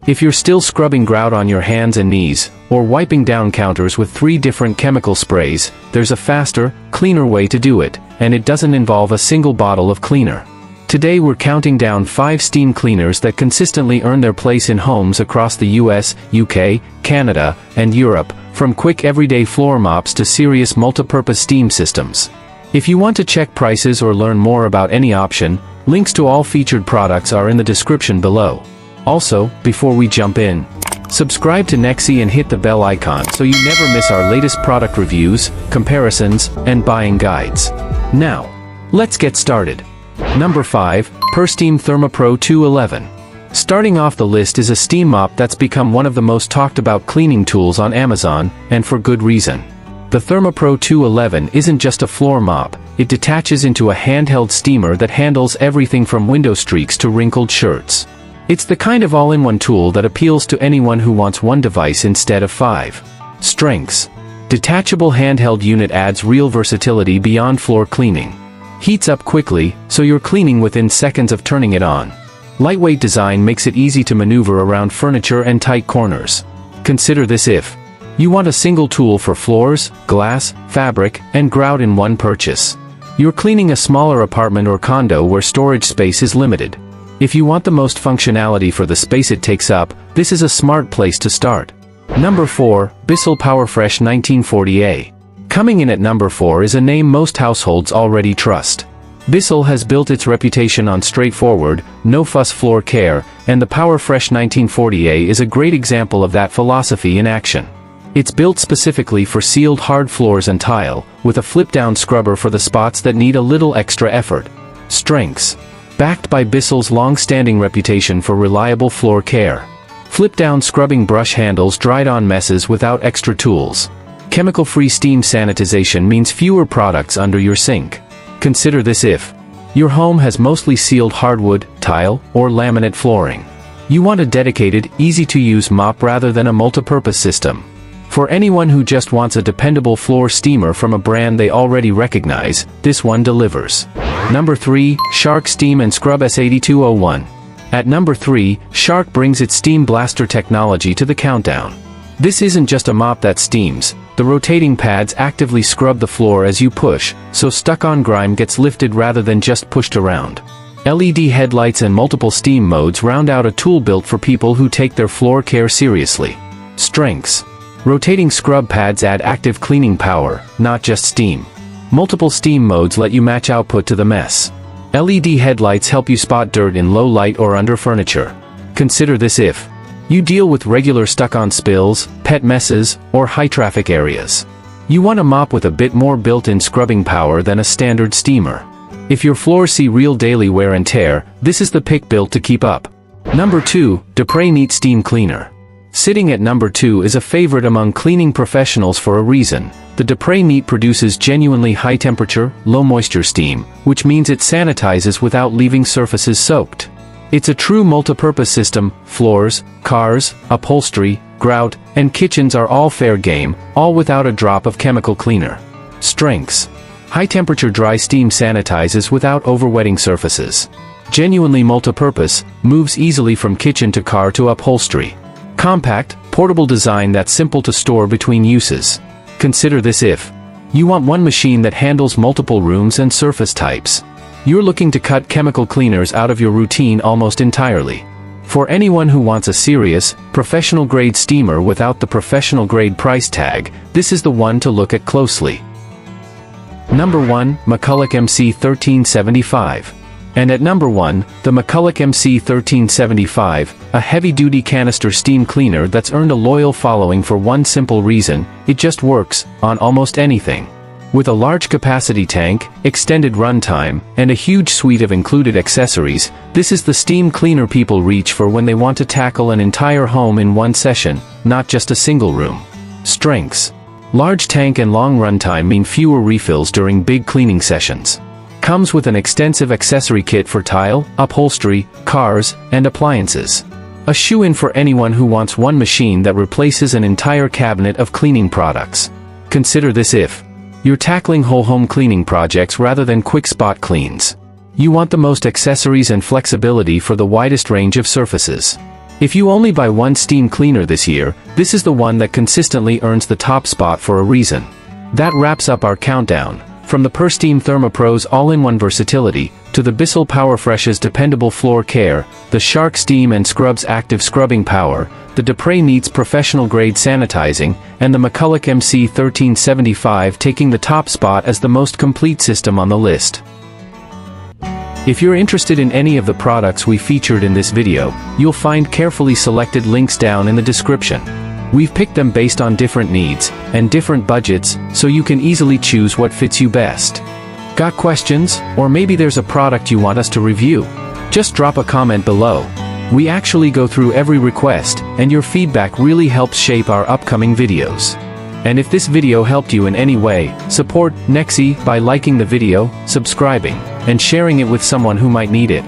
If you're still scrubbing grout on your hands and knees, or wiping down counters with 3 different chemical sprays, there's a faster, cleaner way to do it, and it doesn't involve a single bottle of cleaner. Today we're counting down 5 steam cleaners that consistently earn their place in homes across the US, UK, Canada, and Europe, from quick everyday floor mops to serious multipurpose steam systems. If you want to check prices or learn more about any option, links to all featured products are in the description below. Also, before we jump in, subscribe to nexeey and hit the bell icon so you never miss our latest product reviews, comparisons, and buying guides. Now, let's get started. Number 5, PurSteam ThermaPro 211. Starting off the list is a steam mop that's become one of the most talked about cleaning tools on Amazon, and for good reason. The ThermaPro 211 isn't just a floor mop, it detaches into a handheld steamer that handles everything from window streaks to wrinkled shirts. It's the kind of all-in-one tool that appeals to anyone who wants one device instead of 5. Strengths. Detachable handheld unit adds real versatility beyond floor cleaning. Heats up quickly, so you're cleaning within seconds of turning it on. Lightweight design makes it easy to maneuver around furniture and tight corners. Consider this if you want a single tool for floors, glass, fabric, and grout in one purchase. You're cleaning a smaller apartment or condo where storage space is limited. If you want the most functionality for the space it takes up, this is a smart place to start. Number 4, BISSELL PowerFresh 1940A. Coming in at number 4 is a name most households already trust. BISSELL has built its reputation on straightforward, no-fuss floor care, and the PowerFresh 1940A is a great example of that philosophy in action. It's built specifically for sealed hard floors and tile, with a flip-down scrubber for the spots that need a little extra effort. Strengths. Backed by BISSELL's long-standing reputation for reliable floor care. Flip-down scrubbing brush handles dried-on messes without extra tools. Chemical-free steam sanitization means fewer products under your sink. Consider this if your home has mostly sealed hardwood, tile, or laminate flooring. You want a dedicated, easy-to-use mop rather than a multipurpose system. For anyone who just wants a dependable floor steamer from a brand they already recognize, this one delivers. Number 3, Shark Steam Scrub S8201. At number 3, Shark brings its Steam Blaster technology to the countdown. This isn't just a mop that steams, the rotating pads actively scrub the floor as you push, so stuck-on grime gets lifted rather than just pushed around. LED headlights and multiple steam modes round out a tool built for people who take their floor care seriously. Strengths. Rotating scrub pads add active cleaning power, not just steam. Multiple steam modes let you match output to the mess. LED headlights help you spot dirt in low light or under furniture. Consider this if you deal with regular stuck-on spills, pet messes, or high-traffic areas. You want a mop with a bit more built-in scrubbing power than a standard steamer. If your floors see real daily wear and tear, this is the pick built to keep up. Number 2, Dupray Neat Steam Cleaner. Sitting at number 2 is a favorite among cleaning professionals for a reason. The Dupray Neat produces genuinely high-temperature, low-moisture steam, which means it sanitizes without leaving surfaces soaked. It's a true multi-purpose system. Floors, cars, upholstery, grout, and kitchens are all fair game, all without a drop of chemical cleaner. Strengths. High-temperature dry steam sanitizes without overwetting surfaces. Genuinely multi-purpose, moves easily from kitchen to car to upholstery. Compact, portable design that's simple to store between uses. Consider this if you want one machine that handles multiple rooms and surface types. You're looking to cut chemical cleaners out of your routine almost entirely. For anyone who wants a serious, professional-grade steamer without the professional-grade price tag, this is the one to look at closely. Number 1, McCulloch MC1375. And at number 1, the McCulloch MC1375, a heavy-duty canister steam cleaner that's earned a loyal following for one simple reason: it just works on almost anything. With a large capacity tank, extended runtime, and a huge suite of included accessories, this is the steam cleaner people reach for when they want to tackle an entire home in one session, not just a single room. Strengths. Large tank and long runtime mean fewer refills during big cleaning sessions. Comes with an extensive accessory kit for tile, upholstery, cars, and appliances. A shoe-in for anyone who wants one machine that replaces an entire cabinet of cleaning products. Consider this if you're tackling whole home cleaning projects rather than quick spot cleans. You want the most accessories and flexibility for the widest range of surfaces. If you only buy one steam cleaner this year, this is the one that consistently earns the top spot for a reason. That wraps up our countdown. From the PurSteam ThermaPro's all-in-one versatility, to the BISSELL PowerFresh's dependable floor care, the Shark Steam and Scrub's active scrubbing power, the Dupray Neat's professional-grade sanitizing, and the McCulloch MC1375 taking the top spot as the most complete system on the list. If you're interested in any of the products we featured in this video, you'll find carefully selected links down in the description. We've picked them based on different needs and different budgets, so you can easily choose what fits you best. Got questions? Or maybe there's a product you want us to review? Just drop a comment below. We actually go through every request, and your feedback really helps shape our upcoming videos. And if this video helped you in any way, support nexeey by liking the video, subscribing, and sharing it with someone who might need it.